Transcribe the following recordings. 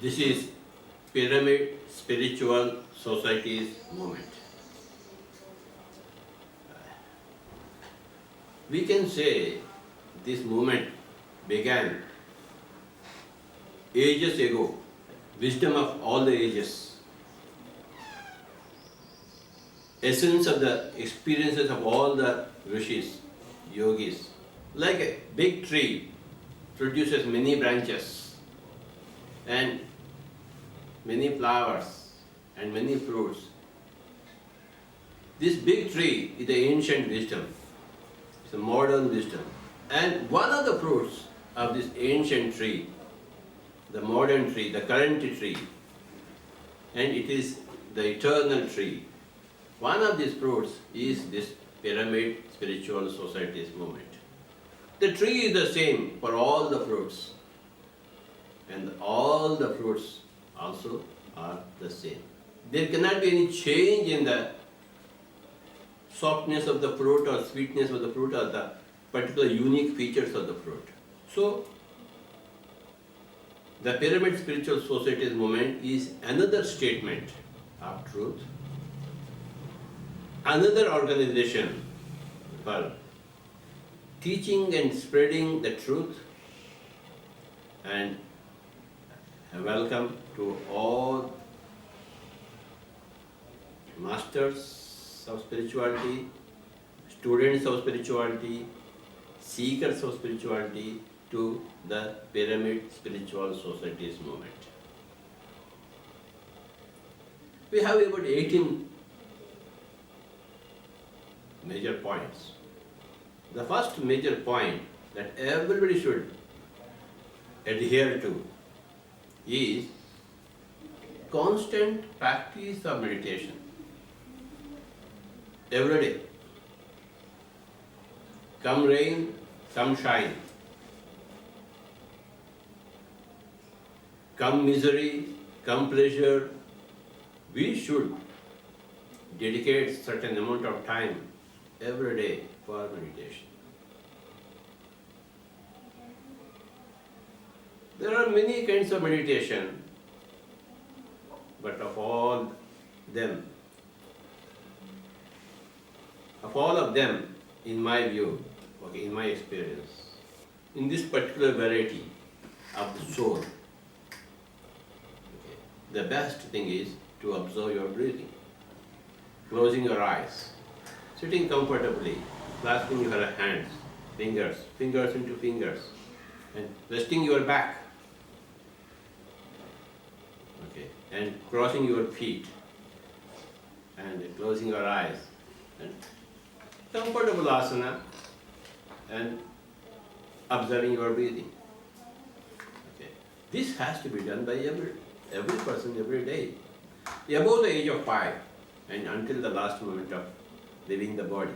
This is Pyramid Spiritual Society's movement. We can say this movement began ages ago, wisdom of all the ages, essence of the experiences of all the rishis, yogis. Like a big tree produces many branches and many flowers and many fruits. This big tree is the ancient wisdom, it's a modern wisdom. And one of the fruits of this ancient tree, the modern tree, the current tree, and it is the eternal tree. One of these fruits is this Pyramid Spiritual Society's movement. The tree is the same for all the fruits, and all the fruits also are the same. There cannot be any change in the softness of the fruit or sweetness of the fruit or the particular unique features of the fruit. So, the Pyramid Spiritual Society's movement is another statement of truth, another organization for teaching and spreading the truth, and a welcome to all masters of spirituality, students of spirituality, seekers of spirituality to the Pyramid Spiritual Society's movement. We have about 18 major points. The first major point that everybody should adhere to is constant practice of meditation. Every day. Come rain, come shine. Come misery, come pleasure. We should dedicate certain amount of time every day for meditation. There are many kinds of meditation, but of all of them, in my view, in my experience, in this particular variety of the soul, the best thing is to observe your breathing, closing your eyes, sitting comfortably, clasping your hands, fingers into fingers, and resting your back, and crossing your feet, and closing your eyes, and comfortable asana, and observing your breathing. This has to be done by every person every day, above the age of 5 and until the last moment of leaving the body.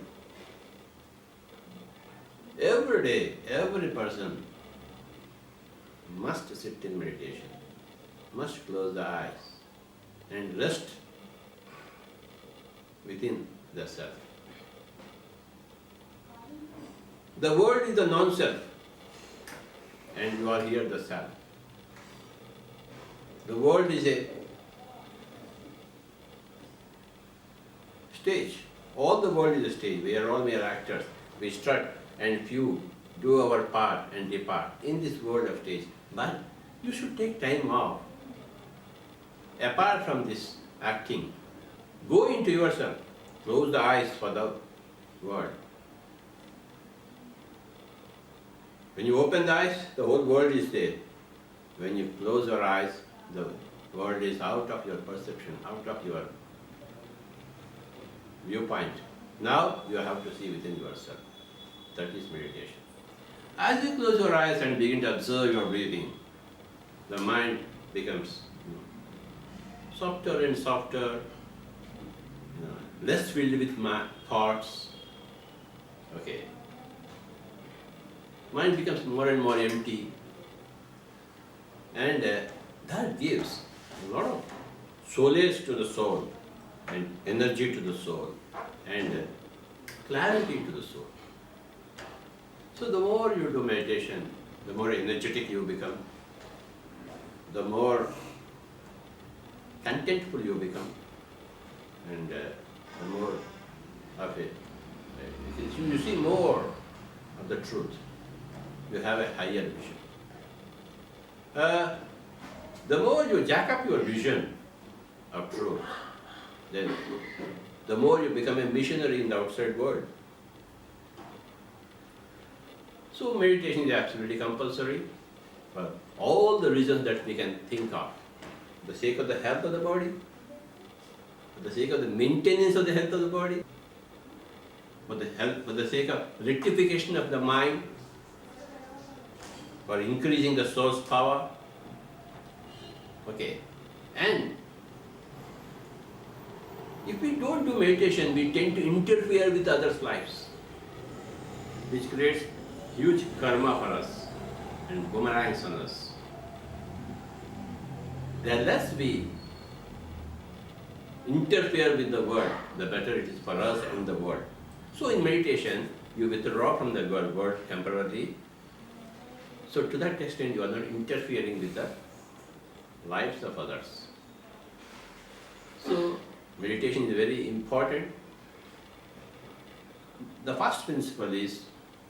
Every day, every person must sit in meditation, must close the eyes and rest within the self. The world is the non-self, and you are here the self. The world is a stage. All the world is a stage. We are all mere actors. We strut and few do our part and depart in this world of stage. But you should take time off. Apart from this acting, go into yourself. Close the eyes for the world. When you open the eyes, the whole world is there. When you close your eyes, the world is out of your perception, out of your viewpoint. Now you have to see within yourself. That is meditation. As you close your eyes and begin to observe your breathing, the mind becomes softer and softer, less filled with thoughts. Mind becomes more and more empty, and that gives a lot of solace to the soul, and energy to the soul, and clarity to the soul. So the more you do meditation, the more energetic you become, the more contentful you become, and the more of it, you see more of the truth. You have a higher vision. The more you jack up your vision of truth, then the more you become a missionary in the outside world. So meditation is absolutely compulsory for all the reasons that we can think of. For the sake of the health of the body, for the sake of the maintenance of the health of the body, for the sake of rectification of the mind, for increasing the soul's power. Okay. And if we don't do meditation, we tend to interfere with others' lives, which creates huge karma for us and boomerangs on us. The less we interfere with the world, the better it is for us and the world. So in meditation, you withdraw from the world temporarily. So to that extent, you are not interfering with the lives of others. So meditation is very important. The first principle is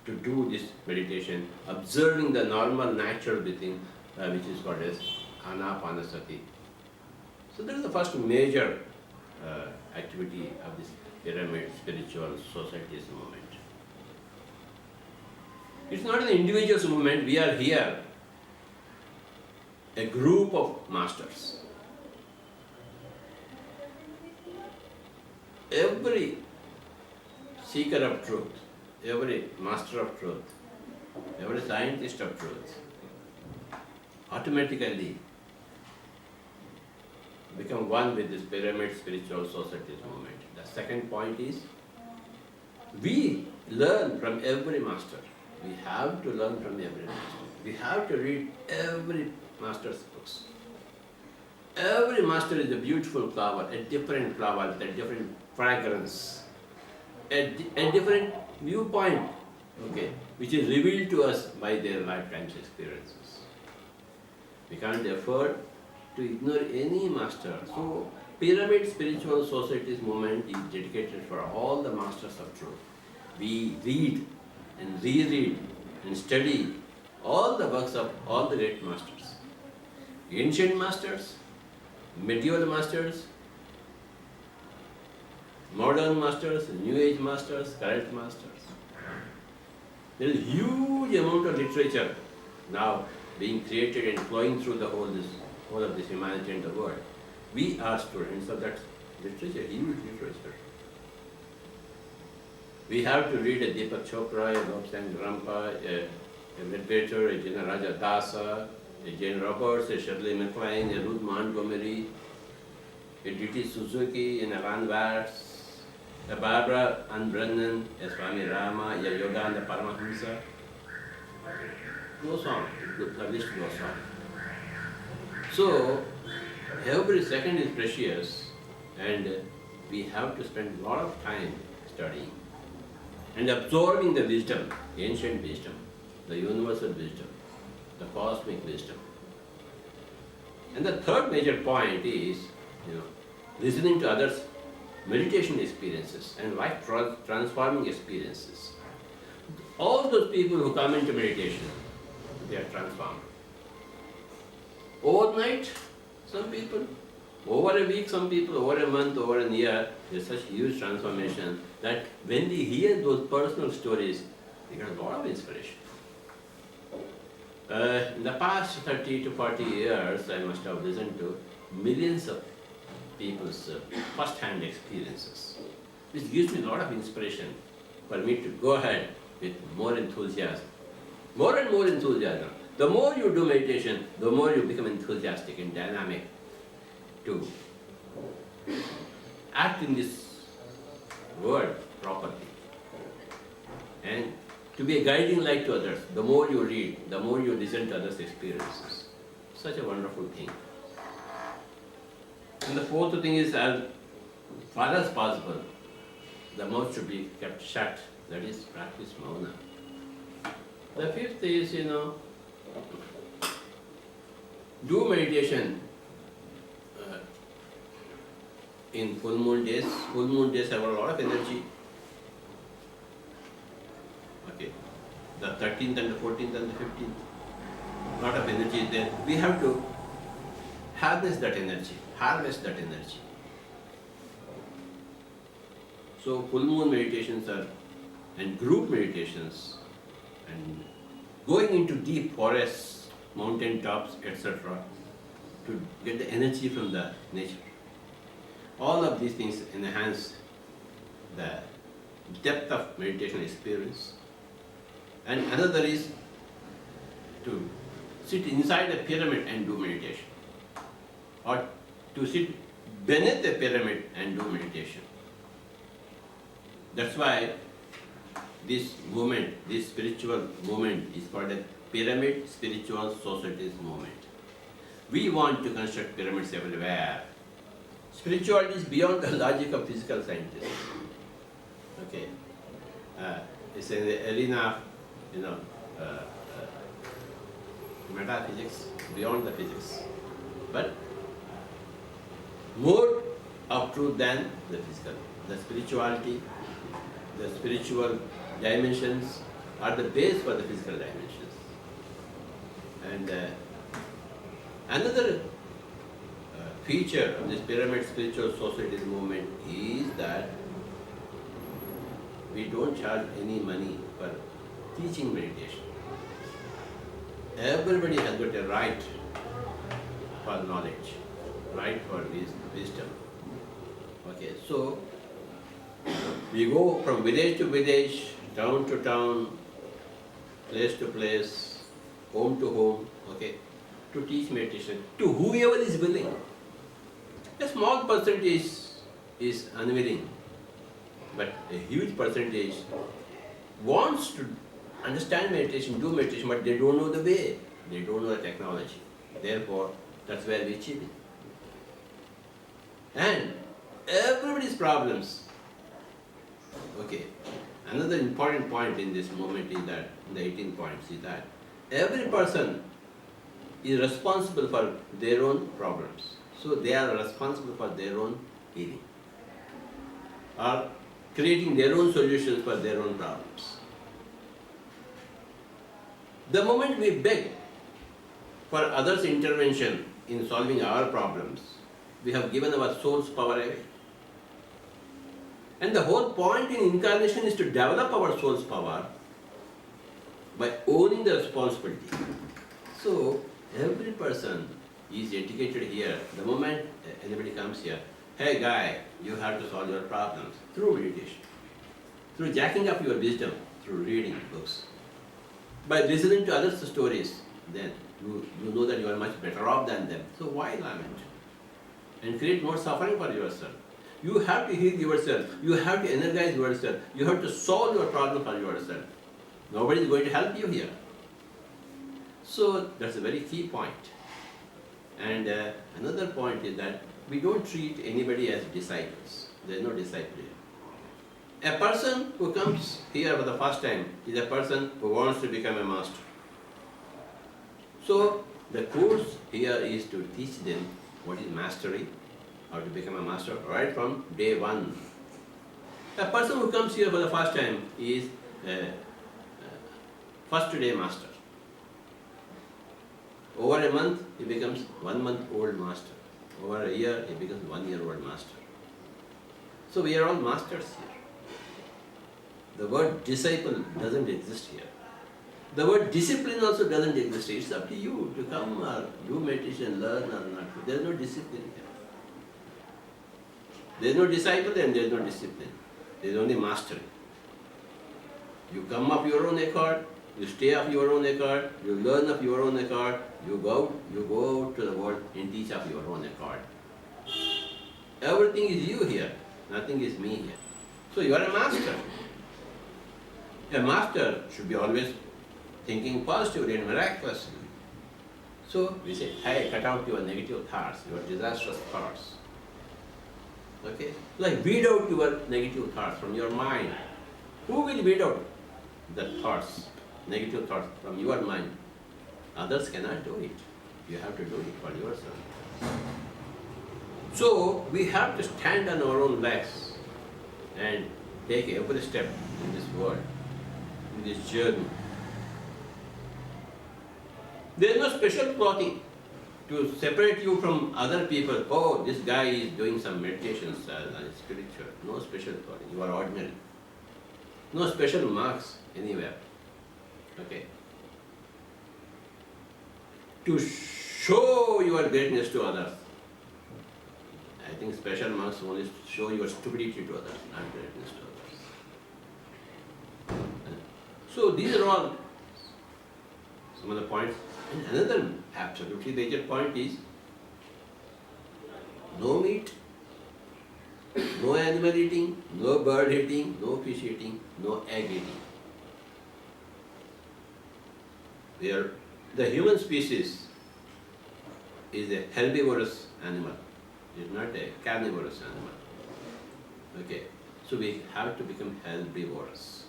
to do this meditation, observing the normal natural breathing, which is called as Anapanasati. So that is the first major activity of this pyramid spiritual society's movement. It's not an individual's movement. We are here, a group of masters. Every seeker of truth, every master of truth, every scientist of truth automatically become one with this pyramid spiritual society's movement. The second point is, we learn from every master. We have to learn from every master. We have to read every master's books. Every master is a beautiful flower, a different flower with a different fragrance, a different viewpoint, okay, which is revealed to us by their lifetime's experiences. We can't afford to ignore any master. So, Pyramid Spiritual Society's movement is dedicated for all the masters of truth. We read and reread and study all the works of all the great masters. Ancient masters, medieval masters, modern masters, new age masters, current masters. There is a huge amount of literature now being created and flowing through the whole of this humanity and the world. We are students of that literature, huge literature. We have to read a Deepak Chopra, a Lobsang, Rampa, a literature, a Jana Raja Dasa, a Jane Roberts, a Shirley MacLaine, a Ruth Montgomery, a D.T. Suzuki, an Alan Watts, a Barbara Ann Brennan, a Swami Rama, a Yogananda Paramahamsa. Goes on, the list goes on. So, every second is precious, and we have to spend a lot of time studying and absorbing the wisdom, ancient wisdom, the universal wisdom, the cosmic wisdom. And the third major point is, listening to others' meditation experiences and life transforming experiences. All those people who come into meditation, they are transformed. Overnight, some people, over a week, some people, over a month, over a year, there's such huge transformation that when we hear those personal stories, we get a lot of inspiration. In the past 30 to 40 years, I must have listened to millions of people's first-hand experiences, which gives me a lot of inspiration for me to go ahead with more enthusiasm. More and more enthusiasm. The more you do meditation, the more you become enthusiastic and dynamic to act in this world properly and to be a guiding light to others. The more you read, the more you listen to others' experiences. Such a wonderful thing. And the fourth thing is, as far as possible, the mouth should be kept shut. That is, practice mauna. The fifth is, do meditation in full moon days have a lot of energy. Okay, the 13th and the 14th and the 15th, lot of energy is there. We have to harness that energy, harvest that energy. So full moon meditations are, and group meditations, and going into deep forests, mountain tops, etc., to get the energy from the nature. All of these things enhance the depth of meditation experience. And another is to sit inside a pyramid and do meditation, or to sit beneath the pyramid and do meditation. That's why this movement, this spiritual movement is called a Pyramid Spiritual Societies movement. We want to construct pyramids everywhere. Spirituality is beyond the logic of physical scientists. Okay, it's in the arena of, metaphysics, beyond the physics, but more of truth than the physical. The spirituality, the spiritual dimensions are the base for the physical dimensions. And another feature of this Pyramid Spiritual Societies movement is that we don't charge any money for teaching meditation. Everybody has got a right for knowledge, right for wisdom. Okay, so we go from village to village, town to town, place to place, home to home, okay, to teach meditation to whoever is willing. A small percentage is unwilling, but a huge percentage wants to understand meditation, do meditation, but they don't know the way, they don't know the technology. Therefore, that's where we achieve it. And everybody's problems. Okay, another important point in this movement is that, in the 18 points, is that every person is responsible for their own problems. So they are responsible for their own healing, or creating their own solutions for their own problems. The moment we beg for others' intervention in solving our problems, we have given our soul's power away. And the whole point in incarnation is to develop our soul's power by owning the responsibility. So every person is educated here. The moment anybody comes here, hey guy, you have to solve your problems through meditation, through jacking up your wisdom, through reading books. By listening to others' stories, then you know that you are much better off than them. So why lament? And create more suffering for yourself. You have to heal yourself. You have to energize yourself. You have to solve your problem for yourself. Nobody is going to help you here. So that's a very key point. And another point is that we don't treat anybody as disciples. There is no disciple here. A person who comes here for the first time is a person who wants to become a master. So the course here is to teach them what is mastery, how to become a master right from day one. A person who comes here for the first time is a first day master. Over a month, he becomes 1 month old master. Over a year, he becomes 1 year old master. So we are all masters here. The word disciple doesn't exist here. The word discipline also doesn't exist. It's up to you to come or do meditation, learn or not. There is no discipline here. There is no disciple and there is no discipline. There is only mastery. You come of your own accord, you stay of your own accord, you learn of your own accord, you go out to the world and teach of your own accord. Everything is you here, nothing is me here. So you are a master. A master should be always thinking positively and miraculously. So we say, hey, cut out your negative thoughts, your disastrous thoughts. Okay? Like weed out your negative thoughts from your mind. Who will weed out the thoughts, negative thoughts from your mind? Others cannot do it. You have to do it for yourself. So we have to stand on our own legs and take every step in this world, in this journey. There is no special clothing to separate you from other people. Oh, this guy is doing some meditations and spiritual. No special clothing. You are ordinary. No special marks anywhere. Okay. To show your greatness to others. I think special marks only show your stupidity to others, not greatness to others. So these are all some of the points. And another absolutely major point is no meat, no animal eating, no bird eating, no fish eating, no egg eating. The human species is a herbivorous animal. It is not a carnivorous animal. Okay, so we have to become herbivorous.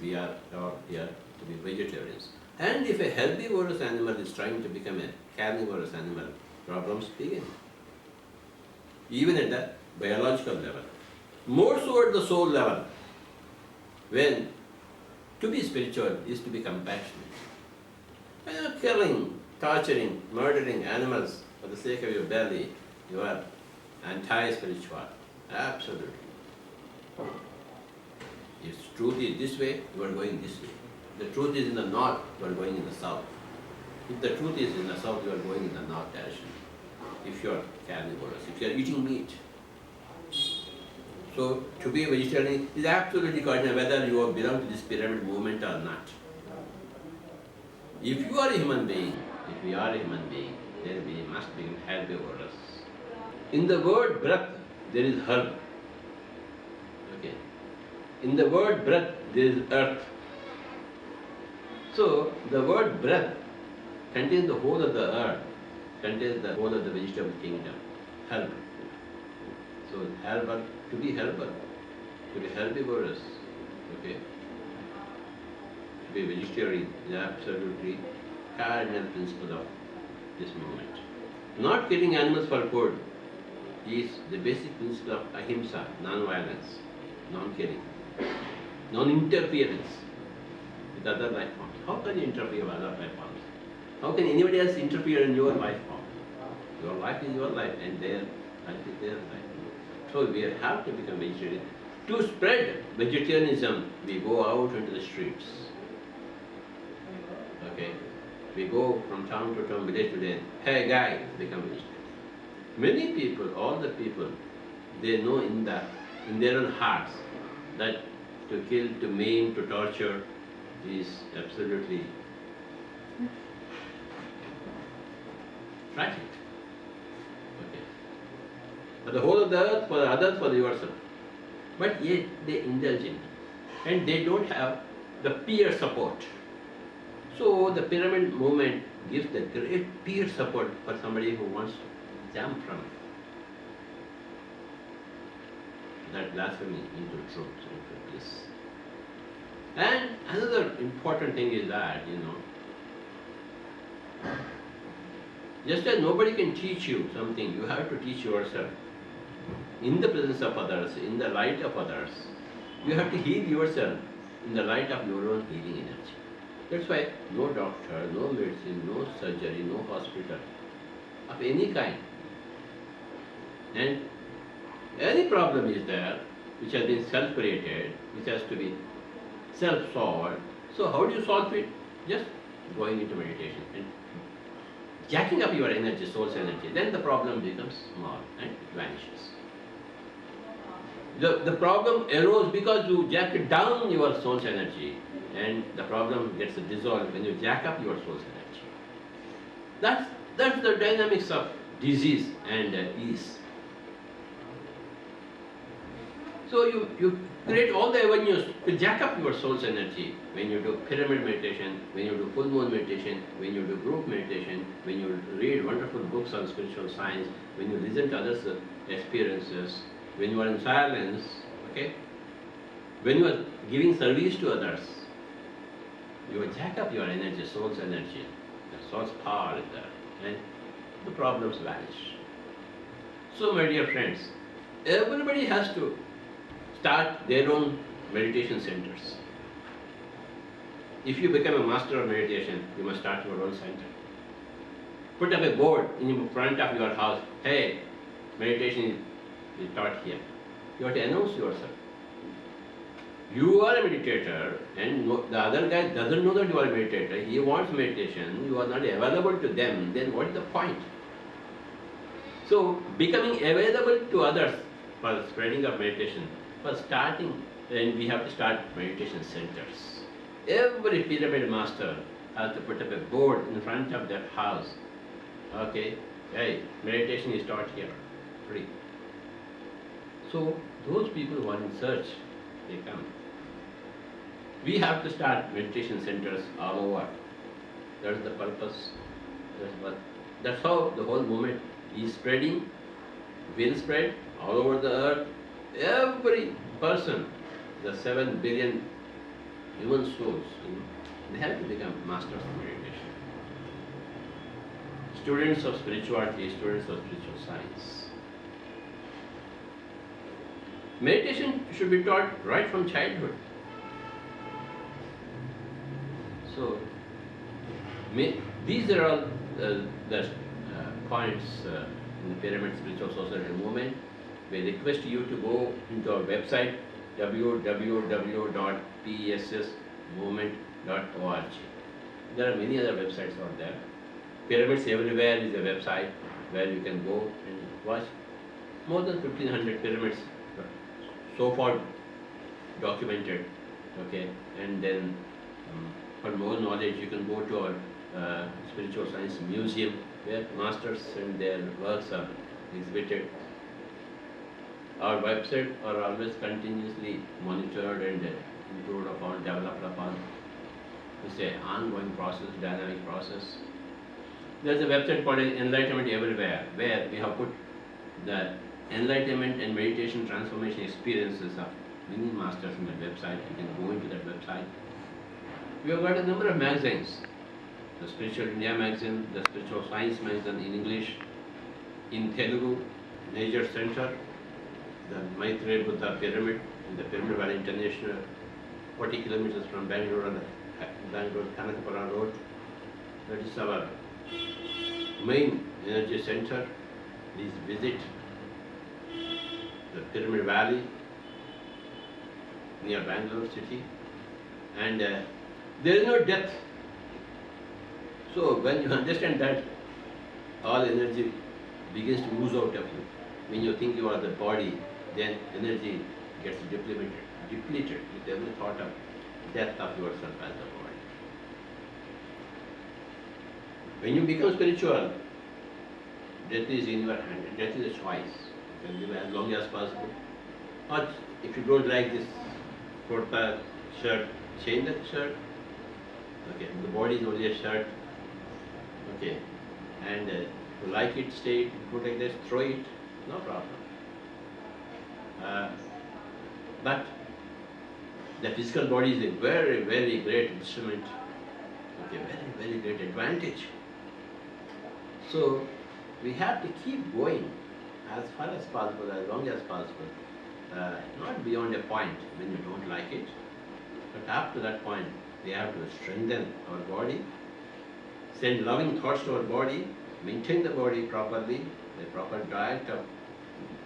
We are here to be vegetarians. And if a herbivorous animal is trying to become a carnivorous animal, problems begin. Even at the biological level. More so at the soul level, when to be spiritual is to be compassionate. When you are killing, torturing, murdering animals for the sake of your belly, you are anti-spiritual. Absolutely. If truth is this way, you are going this way. The truth is in the north, you are going in the south. If the truth is in the south, you are going in the north direction. If you are carnivorous, if you are eating meat. So, to be a vegetarian is absolutely cardinal whether you belong to this pyramid movement or not. If you are a human being, if we are a human being, then we must become herbivorous. In the word breath, there is herb. Okay. In the word breath, there is earth. So, the word breath contains the whole of the earth, contains the whole of the vegetable kingdom, herb. So, herbal, to be herbal, to be herbivorous, okay, to be vegetarian is absolutely cardinal principle of this movement. Not killing animals for food is the basic principle of ahimsa, non-violence, non-killing, non-interference with other life forms. How can you interfere with other life forms? How can anybody else interfere in your life form? Your life is your life and their life is their life. So we have to become vegetarian. To spread vegetarianism, we go out into the streets. Okay? We go from town to town, village to village. Hey guy, become vegetarian. Many people, all the people, they know in their own hearts that to kill, to maim, to torture is absolutely tragic. Okay. For the whole of the earth, for the others, for yourself. But yet they indulge in it. And they don't have the peer support. So the pyramid movement gives the great peer support for somebody who wants to jump from that blasphemy into truth, into bliss. And another important thing is that, just as nobody can teach you something, you have to teach yourself. In the presence of others, in the light of others, you have to heal yourself in the light of your own healing energy. That's why no doctor, no medicine, no surgery, no hospital of any kind. And any problem is there which has been self-created, which has to be self-solved. So how do you solve it? Just going into meditation and jacking up your energy, soul's energy. Then the problem becomes small and it vanishes. The problem arose because you jacked down your soul's energy, and the problem gets dissolved when you jack up your soul's energy. That's the dynamics of disease and ease. So you create all the avenues to jack up your soul's energy when you do pyramid meditation, when you do full moon meditation, when you do group meditation, when you read wonderful books on spiritual science, when you listen to others' experiences, when you are in silence, okay? When you are giving service to others, you will jack up your energy, soul's energy. The soul's power is there, and the problems vanish. So, my dear friends, everybody has to start their own meditation centers. If you become a master of meditation, you must start your own center. Put up a board in front of your house. Hey, meditation is taught here. You have to announce yourself. You are a meditator, and the other guy doesn't know that you are a meditator. He wants meditation. You are not available to them. Then what is the point? So, becoming available to others for spreading of meditation, for starting, and we have to start meditation centers. Every pyramid master has to put up a board in front of their house. Okay, hey, meditation is taught here, free. So, those people who are in search, they come. We have to start meditation centers all over. That's the purpose. That's how the whole movement is spreading, will spread all over the earth. Every person, the 7 billion human souls, they have to become masters of meditation. Students of spirituality, students of spiritual science. Meditation should be taught right from childhood. So, these are all the points in the Pyramid Spiritual Society movement. We request you to go into our website www.pssmovement.org. There are many other websites out there. Pyramids Everywhere is a website where you can go and watch more than 1500 pyramids so far documented. Okay, and then for more knowledge you can go to our Spiritual Science Museum where masters and their works are exhibited. Our website are always continuously monitored and improved upon, developed upon. It's an ongoing process, dynamic process. There's a website called Enlightenment Everywhere where we have put the enlightenment and meditation transformation experiences of many masters in that website. You can go into that website. We have got a number of magazines. The Spiritual India magazine, the Spiritual Science magazine in English, in Telugu, Nature Center, the Maitreya Buddha Pyramid, in the Pyramid Valley International, 40 kilometers from Bangalore on the Bangalore Kanakapura Road. That is our main energy center. Please visit the Pyramid Valley near Bangalore city. And there is no death. So when you understand that, all energy begins to ooze out of you. When you think you are the body, then energy gets depleted with every thought of death of yourself as the body. When you become spiritual, death is in your hand. Death is a choice. You can live as long as possible. Or if you don't like this kurta shirt, change that shirt. Okay, the body is only a shirt. Okay, and you like it, stay it. If you like this, throw it. No problem. But the physical body is a very, very great instrument. Okay, very, very great advantage. So we have to keep going as far as possible, as long as possible. Not beyond a point when you don't like it, but up to that point, we have to strengthen our body, send loving thoughts to our body, maintain the body properly, the proper diet,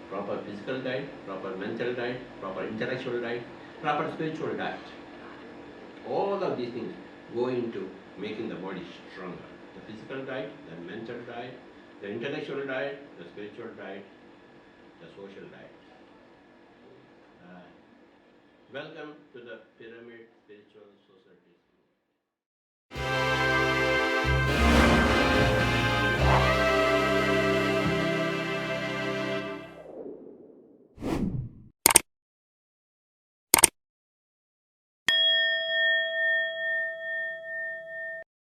proper physical diet, proper mental diet, proper intellectual diet, proper spiritual diet. All of these things go into making the body stronger. The physical diet, the mental diet, the intellectual diet, the spiritual diet, the social diet. Welcome to the Pyramid Spiritual Society.